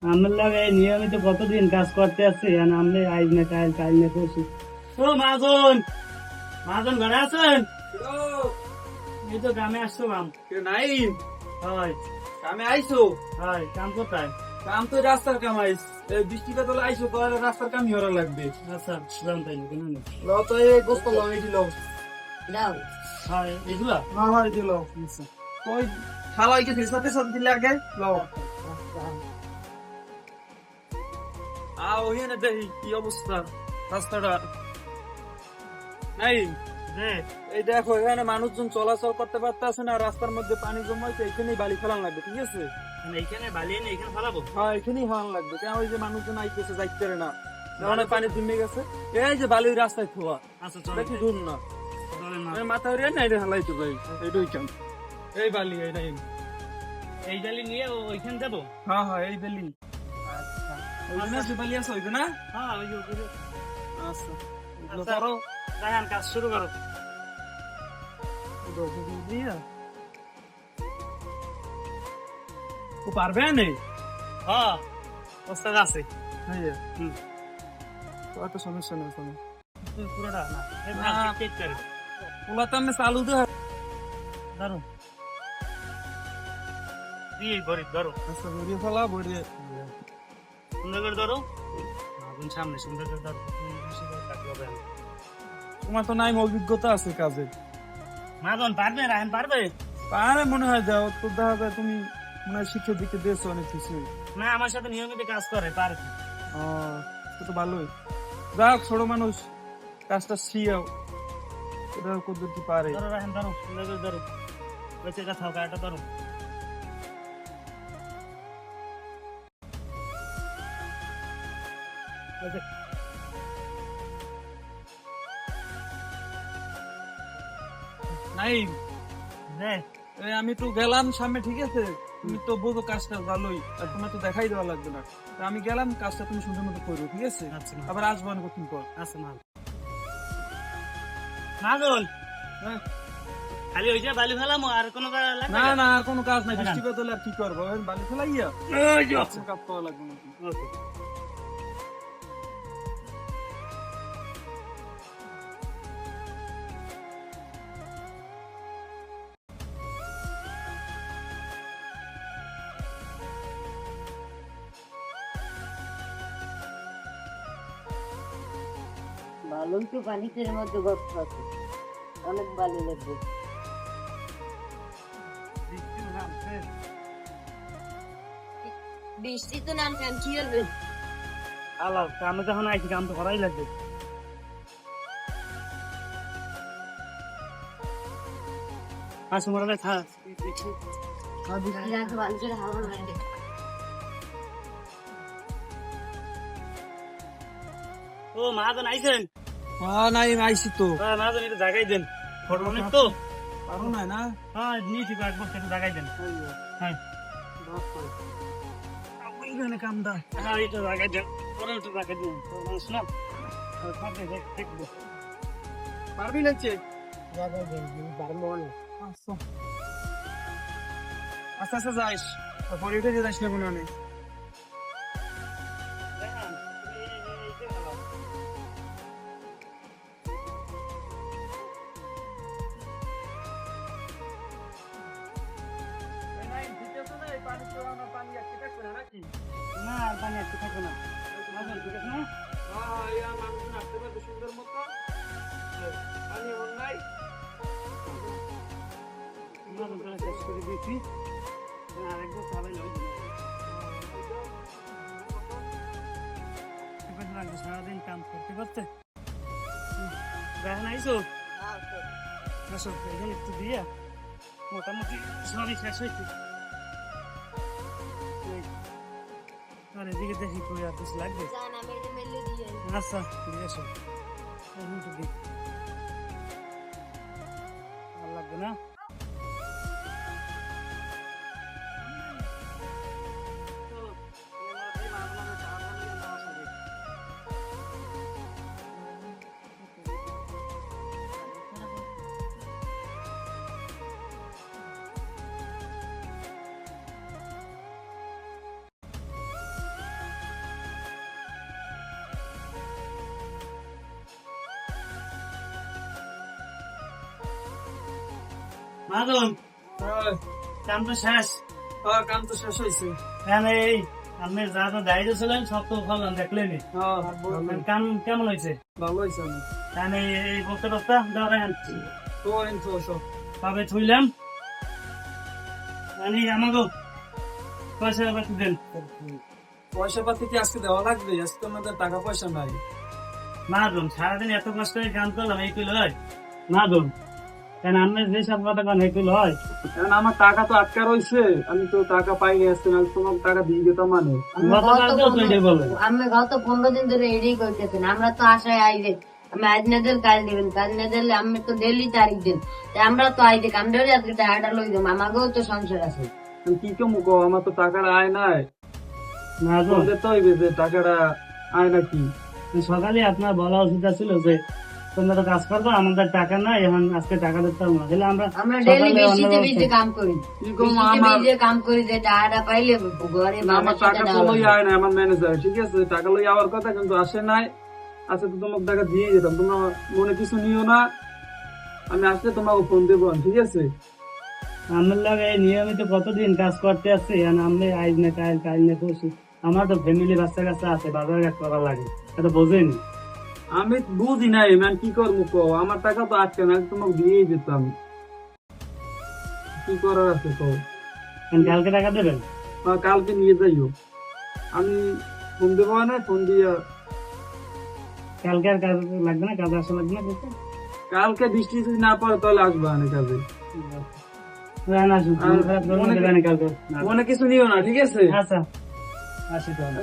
আমার লাগে নিয়মিত কতদিন কাজ করতে আসছি আর আমরা আইজ না কাল না করছি। ও মাজন, মাজন ঘরে আছেন? এই তো গ্রামে আসছো কাম। নাই হয় কামে আইসো? হয়, কাম কোথায়? কাম তো রাস্তার কাম আইস, বৃষ্টিটা তো আইসো তো রাস্তার কামই হরা লাগবে। আচ্ছা জান তাই কেন না? লও তো এই গোস্ত লও, এই দিল হয় এগুলা না হয় দিল আচ্ছা। ওই শালাইকে ফেসাতে সাথে দিলে আগে লও। ওইখানে দেখি কি অবস্থা রাস্তাটা। নাই রে এই দেখো এখানে মানুষজন চলাচল করতে পারতেছে না, রাস্তার মধ্যে পানি জমাইছে, এখানেই বালি ফেলান লাগবে, ঠিক আছে? এইখানে বালিয়ে নেই, এখানে ফেলাবো। হ্যাঁ এখানেই ফেলান লাগবে, কেন ওই যে মানুষজন আইতেছে যাইতে পারে না, যেমন পানি জমে গেছে। এই যে বালি রাস্তায় খোয়া, আচ্ছা চলো দেখি দূর না চলেন না। আমি মাথা উড়িয়ে না এটা হালাইতে পারি, এইটাই কেন এই বালি এইটাই। এই জালি নিয়ে ওইখানে যাবো। হ্যাঁ হ্যাঁ এই বালি, আচ্ছা ওইখানে যে বালি আছে ওইটা না। হ্যাঁ ওই যে ওগুলো। আচ্ছা ওগুলো আচ্ছা, করো। রায়হান কাজ শুরু করো। ও পারবে না? হ্যাঁ ওস্তাদ আছে। হুম অত সমস্যা নেই কোনো। পুরোটা না এই না। ভাগ ঠিক করে ওলা তো আমি চালু দে। ধরো দিয়ে গরিব ধরো আচ্ছা বড়িয়ে ফেলা বড়িয়ে সুন্দর করে ধরো। আগুন সামনে সুন্দর করে ধরো। বেশি করে থাকলে হবে না। তোমার তো নাই অভিজ্ঞতা আছে কাজে। মাদন পারবে, রায়হান পারবে? পারে মনে হয়, যাও তো দেখা যায় তুমি মনে হয় শিক্ষা দিকে দিয়েছো অনেক কিছুই। না আমার সাথে নিয়মিত কাজ করে পারে। তো তো ভালোই, যাক ছোট মানুষ কাজটা শিয়াও এটা পদ্ধতি পারে। ধরো রায়হান ধরো সুন্দর করে ধরো। বেঁচে কথা কাটা ধরো। আচ্ছা, নাই নে এই আমি তো গেলাম সামনে, ঠিক আছে? তুমি তো বোঝো কাজটা ভালোই, আর তোমার তো দেখাই দেওয়া লাগবে না। তা আমি গেলাম, কাজটা তুমি সুন্দর মতো করো, ঠিক আছে? আচ্ছা আবার আসবো না কতদিন পর। আচ্ছা মাদন হ্যাঁ। খালি ওই যে বালি ফেলাম আর কোনো কাজ লাগবে না না? না আর কোনো কাজ নাই, হ্যাঁ। বৃষ্টিপাত হলে আর কি করবো, ওই বালি ফেলাইয়া ওই যে কোনো কাজ করা লাগবে না। ওকে বালুই তো পানিতে মধ্যে গর্ত আছে, অনেক বালি লাগবে। বৃষ্টি তো নামছে, আমি কি করবে? আলাও কামে যখন আইছি কাম তো করাই লাগবে। আসো মরালে থাক বৃষ্টি রাখতে ভালো করে হাওয়া লাগে। ও মাদন আইছেন? হ্যাঁ নাই আইসি তো। হ্যাঁ মাদন একটু জাগাই দেন। ফটো অনেক তো। পারো না না। হ্যাঁ নিয়েছি কয়েকবার একটু জাগাই দেন। হ্যাঁ ওইখানে কামটা হ্যাঁ এটা জাগাই দেন। পরে একটু জাগাই দেন। মানুষ না দেখবো পারবি লাগছে। জায়গায় গেলে পারবো না। আচ্ছা আচ্ছা আচ্ছা যাইস, তারপর এটা যে যাইস না কোনো নেই। না আর পানি একটু থাকবে না। মাদন ঠিক আছে না? মাদন তাহলে শেষ করে দিয়েছি। আরেকবার চালাইলে ওই দিন সারাদিন কাম করতে করতে দেখেন আইসো। আসো এখানে একটু দিয়া মোটামুটি সবই শেষ হয়েছে। আর এদিকে দেখি কই আর কিছু লাগবে। জান আমি এটা মেলে দিয়ে আচ্ছা দিয়ে আসো। একটু দিই আর লাগবে না। মাদন কাম তো শেষ। কাম তো শেষ হয়েছে। এখানে এই আপনি যা যা দায়িত্ব ছিলেন সব তো ফলন দেখলেনি। কাম কেমন হয়েছে? ভালো হয়েছে। আমি এখানে এই বস্তা টস্তা দেওয়া রাখেন তো এনছো সব তবে থুইলাম। আমাকে পয়সা পাতি দেন। পয়সা পাতি কি আজকে দেওয়া লাগবে? আজকে আমাদের টাকা পয়সা নাই। মাদন সারাদিন এত কষ্ট করে কাম করলাম এই তুলে হয় মাদন? কেন আপনি যে সব কথা কেন এই তুলে হয়? কারণ আমার টাকা তো আটকা রয়েছে, আমি তো টাকা পাইনি আজকে, না তোমার টাকা দিয়ে যেতাম মানে। গতকাল তো তুই বললেন আমি গত 15 দিন ধরে এটাই করতেছেন। আমরা তো আশায় আইলে আমি আজ না দিল কাল দিবেন, কাল না দিলে আমি তো ডেলি তারিখ দিন। তাই আমরা তো আইতে আমরা আজকে টাকাটা লই দেবো, আমাকেও তো সংসার আছে। আমি কি কমু কো, আমার তো টাকাটা আয় নাই। মাদন বলতে তো হইবে যে টাকাটা আয় নাকি। সকালে আপনার বলা উচিত ছিল যে তোমরা তো কাজ করবো, আমাদের টাকা নাই, এখন আজকে টাকা দিতে হবে না। তাহলে আমরা আমরা ডেলি সকালে অন্য বৃষ্টিতে ভিজে ব্যবস্থা- কাম করি, কি কমু, বৃষ্টিতে আমার ভিজে কাম করি যে টাকাটা পাইলে ঘরে আমার বাবার টাকা সাথে তো লই আয় না আমার ম্যানেজার, ঠিক আছে? টাকা লই আওয়ার কথা কিন্তু আসে নাই। আচ্ছা তো তোমাকে টাকা দিয়ে যেতাম, তোমরা মনে কিছু নিও না। আমি আসলে তোমাকে ফোন দেবো, ঠিক আছে? আমার লাগে এই নিয়মিত কতদিন কাজ করতে আসছি, আমি আজ না কাল, কাল না পরশু। আমার তো ফ্যামিলি বাচ্চা কাচ্চা আছে, বাজার ঘাট করা লাগে, এটা বোঝেনি। আমি বুঝি নাই ম্যান, কি করবো কো? আমার টাকা তো আজকে না, তোমাকে দিয়েই দিতাম। কি করার আছে কো? কালকে টাকা দেবেন? কালকে নিয়ে যাইও। আমি ফোন দেবো না, ফোন দিয়ে কালকে আর কাজ লাগবে না, কাজ আসা লাগবে না করতে? কালকে বৃষ্টি যদি না পড়ে তাহলে আসবো না কাজে। না না, শুনুন, মন খারাপ করবেন না, কালকে মনে কিছু নিও না, ঠিক আছে? আচ্ছা আসি তাহলে।